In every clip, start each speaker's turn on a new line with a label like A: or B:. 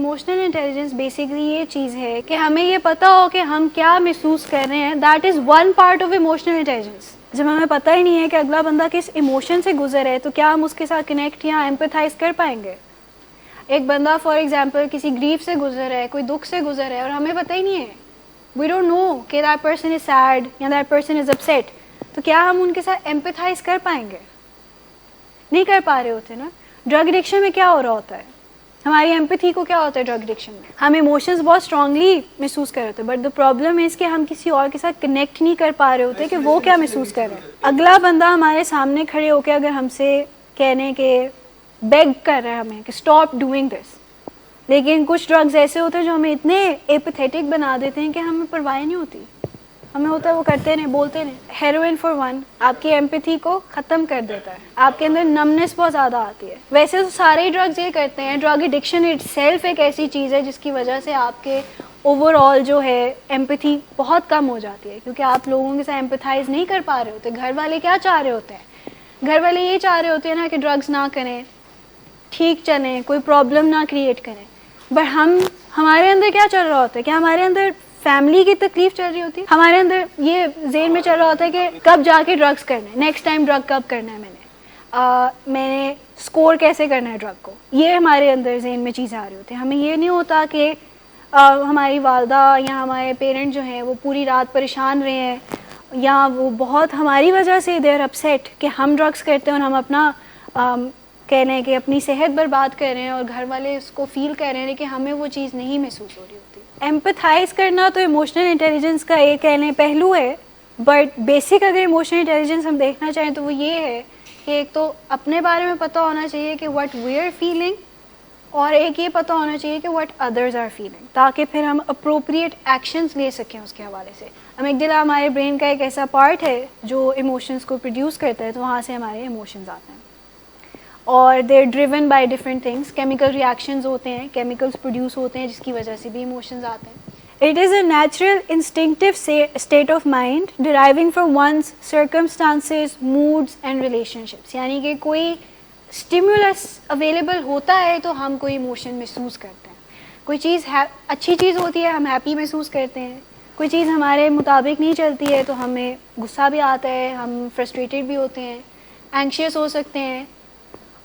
A: Emotional intelligence basically یہ چیز ہے کہ ہمیں یہ پتہ ہو کہ ہم کیا محسوس کر رہے ہیں. That is one part of emotional intelligence. جب ہمیں پتہ ہی نہیں ہے کہ اگلا بندہ کس ایموشن سے گزر ہے تو کیا ہم اس کے ساتھ کنیکٹ یا ایمپیتھائز کر پائیں گے؟ ایک بندہ فار ایگزامپل کسی گریف سے گزر ہے, کوئی دکھ سے گزر ہے, اور ہمیں پتہ ہی نہیں ہے, وی ڈونٹ نو کہ دیٹ پرسن از سیڈ یا دیٹ پرسن از اپسیٹ, تو کیا ہم ان کے ساتھ ایمپیتھائز کر پائیں گے؟ نہیں کر پا رہے ہوتے نا. ڈرگ ایڈکشن میں کیا ہو رہا ہوتا ہے, ہماری ایمپیتھی کو کیا ہوتا ہے ڈرگ ایڈکشن میں؟ ہم ایموشنز بہت اسٹرانگلی محسوس کر رہے ہوتے ہیں, بٹ دا پرابلم از کہ ہم کسی اور کے ساتھ کنیکٹ نہیں کر پا رہے ہوتے کہ وہ کیا محسوس کر رہے ہیں. اگلا بندہ ہمارے سامنے کھڑے ہو کے اگر ہم سے کہنے کے بیگ کر رہا ہے ہمیں کہ اسٹاپ ڈوئنگ دس, لیکن کچھ ڈرگز ایسے ہوتے ہیں جو ہمیں اتنے ایپیتھیٹک بنا دیتے ہیں کہ ہمیں پرواہ نہیں ہوتی, ہمیں ہوتا ہے وہ کرتے رہیں بولتے رہیں. ہیروئن فار ون آپ کی ایمپیتھی کو ختم کر دیتا ہے, آپ کے اندر نمنس بہت زیادہ آتی ہے. ویسے تو سارے ڈرگز یہ کرتے ہیں. ڈرگ ایڈکشن اٹ سیلف ایک ایسی چیز ہے جس کی وجہ سے آپ کے اوور آل جو ہے ایمپیتھی بہت کم ہو جاتی ہے, کیونکہ آپ لوگوں کے ساتھ ایمپیتھائز نہیں کر پا رہے ہوتے. گھر والے کیا چاہ رہے ہوتے ہیں؟ گھر والے یہ چاہ رہے ہوتے ہیں نا کہ ڈرگز نہ کریں, ٹھیک چلیں, کوئی پرابلم نہ کریٹ کریں. بٹ ہمارے اندر کیا چل رہا ہوتا ہے کہ ہمارے اندر فیملی کی تکلیف چل رہی ہوتی ہے, ہمارے اندر یہ ذہن میں چل رہا ہوتا ہے کہ کب جا کے ڈرگس کرنا ہے, نیکسٹ ٹائم ڈرگ کب کرنا ہے, میں نے اسکور کیسے کرنا ہے ڈرگ کو. یہ ہمارے اندر ذہن میں چیزیں آ رہی ہوتی ہیں. ہمیں یہ نہیں ہوتا کہ ہماری والدہ یا ہمارے پیرنٹ جو ہیں وہ پوری رات پریشان رہے ہیں, یا وہ بہت ہماری وجہ سے دے آر اپسیٹ کہ ہم ڈرگس کرتے ہیں اور ہم اپنا کہہ لیں کہ اپنی صحت برباد کر رہے ہیں, اور گھر والے اس کو فیل کر رہے ہیں کہ ہمیں وہ چیز نہیں محسوس ہو رہی ہوتی. ایمپیتھائز کرنا تو ایموشنل انٹیلیجنس کا ایک کہہ لیں پہلو ہے, بٹ بیسک اگر ایموشنل انٹیلیجنس ہم دیکھنا چاہیں تو وہ یہ ہے کہ ایک تو اپنے بارے میں پتہ ہونا چاہیے کہ واٹ وی آر فیلنگ, اور ایک یہ پتہ ہونا چاہیے کہ واٹ ادرز آر فیلنگ, تاکہ پھر ہم اپروپریٹ ایکشنز لے سکیں اس کے حوالے سے. امیگڈیلا ہمارے برین کا ایک ایسا پارٹ ہے جو ایموشنز کو پروڈیوس کرتا ہے, تو وہاں سے ہمارے ایموشنز آتے ہیں, اور they are driven by different things. Chemical reactions ہوتے ہیں, کیمیکلز پروڈیوس ہوتے ہیں جس کی وجہ سے بھی ایموشنز آتے ہیں. It is a natural instinctive state of mind deriving from one's circumstances, moods and relationships. یعنی کہ کوئی stimulus available ہوتا ہے تو ہم کوئی ایموشن محسوس کرتے ہیں. کوئی چیز اچھی چیز ہوتی ہے ہم ہیپی محسوس کرتے ہیں, کوئی چیز ہمارے مطابق نہیں چلتی ہے تو ہمیں غصہ بھی آتا ہے, ہم فرسٹریٹڈ بھی ہوتے ہیں, اینکشیس ہو سکتے ہیں,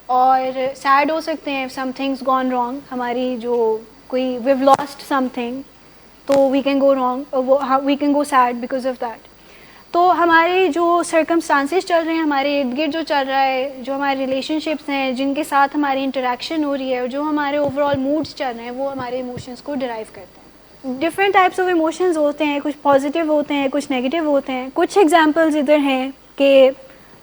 A: اور سیڈ ہو سکتے ہیں. سم تھنگس گون رانگ, ہماری جو کوئی ویو لاسٹ سم تھنگ, تو we can go wrong, we can go sad because of that. تو ہمارے جو سرکمسٹانسز چل رہے ہیں, ہمارے ارد گرد جو چل رہا ہے, جو ہمارے ریلیشن شپس ہیں جن کے ساتھ ہماری انٹریکشن ہو رہی ہے, اور جو ہمارے اوور آل موڈس چل رہے ہیں, وہ ہمارے ایموشنس کو ڈرائیو کرتے ہیں. ڈفرینٹ ٹائپس آف ایموشنز ہوتے ہیں, کچھ پازیٹیو ہوتے ہیں, کچھ نیگیٹیو ہوتے ہیں. کچھ ایگزامپلز ادھر ہیں کہ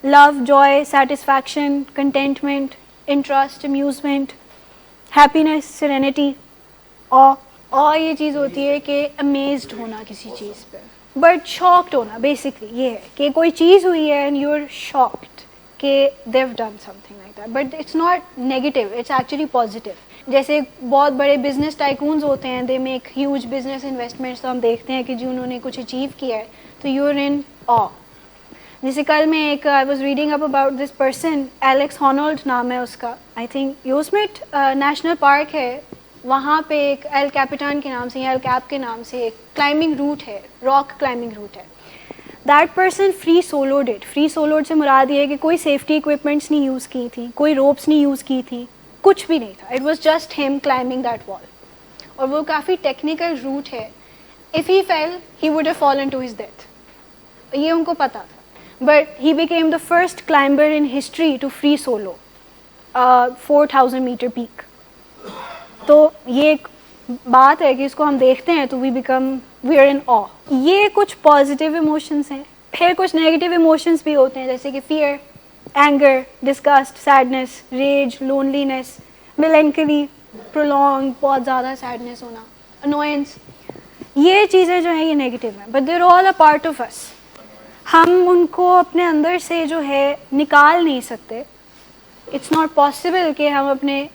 A: love, joy, satisfaction, contentment, interest, amusement, happiness, serenity. اور یہ چیز ہوتی ہے کہ امیزڈ ہونا کسی چیز پہ, بٹ شاکڈ ہونا. بیسکلی یہ ہے کہ کوئی چیز ہوئی ہے اینڈ یو آر شاکڈ کہ they have done something like that, but it's not negative, it's actually positive. جیسے بہت بڑے بزنس ٹائکونز ہوتے ہیں, they make huge business investments, تو ہم دیکھتے ہیں کہ جنہوں نے کچھ اچیو کیا ہے تو یو آر ان آ. جیسے کل میں ایک I was reading up about this person, Alex Honnold نام ہے اس کا, I think Yosemite National Park ہے, وہاں پہ ایک ایل کیپیٹان کے نام سے یا ایل کیپ کے نام سے ایک کلائمبنگ روٹ ہے, راک کلائمبنگ روٹ ہے. That person free soloed it. Free soloed سے مراد یہ ہے کہ کوئی سیفٹی اکوپمنٹس نہیں یوز کی تھی, کوئی روپس نہیں یوز کی تھی, کچھ بھی نہیں تھا. It was just him climbing that wall, اور وہ کافی ٹیکنیکل روٹ ہے. If he fell he would have fallen to his death, یہ ان کو پتا تھا. But he became the first climber in history to free solo 4000 metre peak. تو یہ ایک بات ہے کہ اس کو ہم دیکھتے ہیں تو وی آر ان آ. یہ کچھ پازیٹیو ایموشنس ہیں. پھر کچھ نیگیٹیو ایموشنس بھی ہوتے ہیں, جیسے کہ فیئر, اینگر, ڈسگسٹ, سیڈنس, ریج, لونلینس, میلینکلی, پرولونگ, بہت زیادہ سیڈنس ہونا, انوائنس. یہ چیزیں جو ہیں یہ نیگیٹیو ہیں, but they're all a part of us. ہم ان کو اپنے اندر سے جو ہے نکال نہیں سکتے. اٹس ناٹ پاسبل کہ ہم اپنے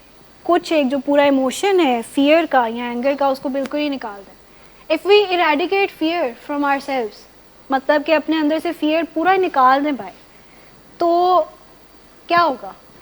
A: کچھ ایک جو پورا ایموشن ہے فیئر کا یا اینگر کا, اس کو بالکل ہی نکال دیں. If we eradicate fear from ourselves, مطلب کہ اپنے اندر سے فیئر پورا نکال دیں بھائی, تو کیا ہوگا؟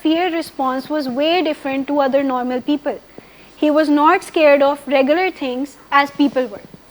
A: fear response was way different to other normal people. He was not scared of regular things as people were.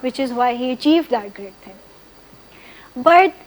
A: which is why he achieved that great thing. But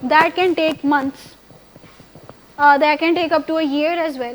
A: that can take months, that can take up to a year as well.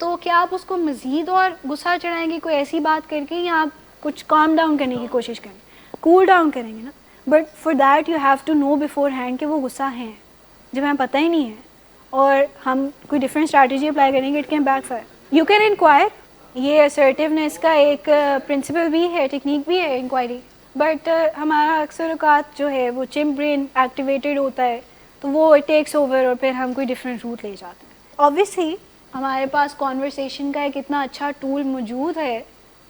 A: تو کیا آپ اس کو مزید اور غصہ چڑھائیں گے کوئی ایسی بات کر کے, یا آپ کچھ کام ڈاؤن کرنے کی کوشش کریں گے, کول ڈاؤن کریں گے نا. But for that you have to know beforehand کہ وہ غصہ ہیں, جب ہمیں پتہ ہی نہیں ہے اور ہم کوئی ڈفرینٹ اسٹریٹجی اپلائی کریں گے, it can backfire. You can inquire, یہ اسرٹیونیس کا ایک پرنسپل بھی ہے, ٹیکنیک بھی ہے انکوائری. بٹ ہمارا اکثر اوقات جو ہے وہ چمپ برین ایکٹیویٹیڈ ہوتا ہے, تو وہ ٹیکس اوور اور پھر ہم کوئی ڈفرینٹ روٹ لے جاتے ہیں. اوبویسلی ہمارے پاس کانورسیشن کا ایک اتنا اچھا ٹول موجود ہے.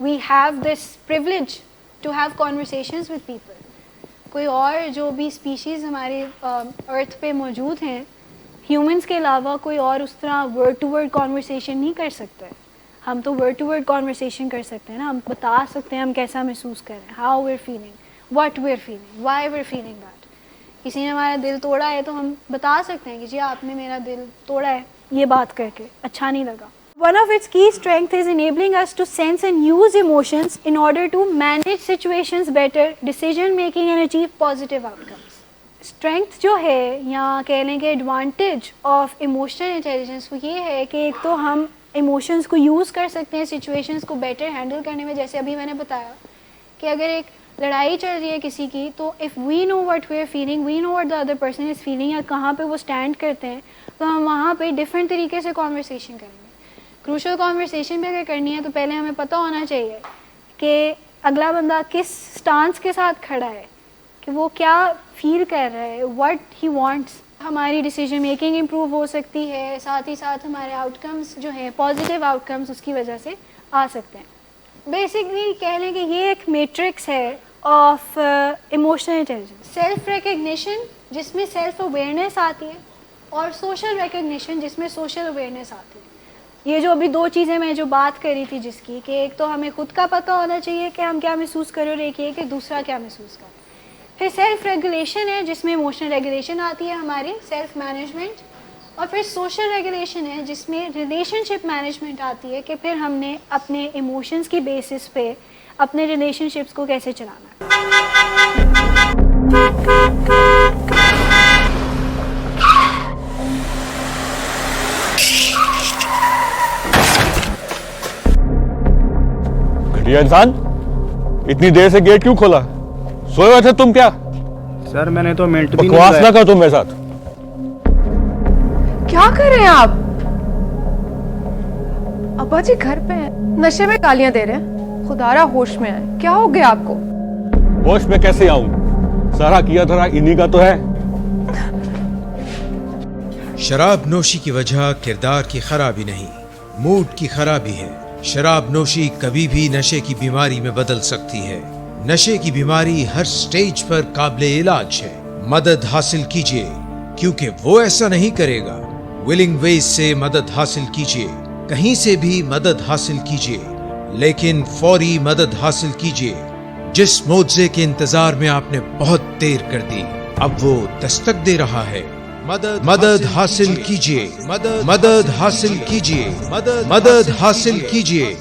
A: We have this privilege to have conversations with people. کوئی اور جو بھی اسپیشیز ہمارے ارتھ پہ موجود ہیں, ہیومنس کے علاوہ کوئی اور اس طرح ورڈ ٹو ورڈ کانورسیشن نہیں کر سکتا ہے. ہم تو ورڈ ٹو ورڈ کانورسیشن کر سکتے ہیں نا, ہم بتا سکتے ہیں ہم کیسا محسوس کر رہے ہیں, how we are feeling, what we are feeling, why we are feeling that. کسی نے ہمارا دل توڑا ہے تو ہم بتا سکتے ہیں کہ جی آپ نے میرا دل توڑا ہے یہ بات کر کے, اچھا نہیں لگا. One of its key strengths is enabling us to sense and use emotions in order to manage situations better, decision making and achieve positive outcomes. Strength جو ہے یا کہہ لیں کہ ایڈوانٹیج آف ایموشنل انٹیلیجنس وہ یہ ہے کہ ایک تو ہم ایموشنس کو یوز کر سکتے ہیں سچویشنس کو بیٹر ہینڈل کرنے میں. جیسے ابھی میں نے بتایا کہ اگر ایک لڑائی چل رہی ہے کسی کی, تو if we know what we are feeling, we know what the other person is feeling, یا کہاں پہ وہ اسٹینڈ کرتے ہیں, تو ہم وہاں پہ ڈفرینٹ طریقے سے کانورسیشن کریں گے. کروشل کانورسیشن بھی اگر کرنی ہے تو پہلے ہمیں پتہ ہونا چاہیے کہ اگلا بندہ کس سٹانس کے ساتھ کھڑا ہے, کہ وہ کیا فیل کر رہا ہے, واٹ ہی وانٹس. ہماری ڈیسیجن میکنگ امپروو ہو سکتی ہے, ساتھ ہی ساتھ ہمارے آؤٹ کمس جو ہیں پازیٹیو آؤٹ کمس اس کی وجہ سے آ سکتے ہیں. بیسکلی کہہ لیں کہ یہ ایک میٹرکس ہے of emotional intelligence. Self recognition جس میں سیلف اویئرنیس آتی ہے, اور سوشل ریکگنیشن جس میں سوشل اویئرنیس آتی ہے. یہ جو ابھی دو چیزیں میں جو بات کری تھی جس کی, کہ ایک تو ہمیں خود کا پتہ ہونا چاہیے کہ ہم کیا محسوس کریں, اور ایک یہ کہ دوسرا کیا محسوس کرے. پھر سیلف ریگولیشن ہے جس میں ایموشنل ریگولیشن آتی ہے, ہماری سیلف مینجمنٹ. اور پھر سوشل ریگولیشن ہے جس میں ریلیشن شپ مینجمنٹ آتی ہے, کہ پھر ہم نے اپنے ایموشنس کی بیسس پہ اپنے ریلیشن شپس کو کیسے چلانا ہے.
B: یہ انسان اتنی دیر سے گیٹ کیوں کھولا؟ سوئے ہوئے تھے تم کیا؟
C: سر میں نے تو منٹ بھی
B: بکواس نہ کرو تم میرے ساتھ.
D: کیا کر رہے ہیں آپ؟ ابا جی گھر پہ ہیں, نشے میں گالیاں دے رہے ہیں. خدا را ہوش میں آئے, کیا ہو گیا آپ کو؟
B: ہوش میں کیسے آؤں؟ سارا کیا دھرا انہی کا تو ہے.
E: شراب نوشی کی وجہ کردار کی خرابی نہیں, موڈ کی خرابی ہے. شراب نوشی کبھی بھی نشے کی بیماری میں بدل سکتی ہے. نشے کی بیماری ہر سٹیج پر قابل علاج ہے. مدد حاصل کیجیے, کیونکہ وہ ایسا نہیں کرے گا. ولنگ ویز سے مدد حاصل کیجیے, کہیں سے بھی مدد حاصل کیجیے, لیکن فوری مدد حاصل کیجیے. جس معجزے کے انتظار میں آپ نے بہت دیر کر دی, اب وہ دستک دے رہا ہے. مدد حاصل کیجیے, مدد حاصل کیجیے, مدد حاصل کیجیے.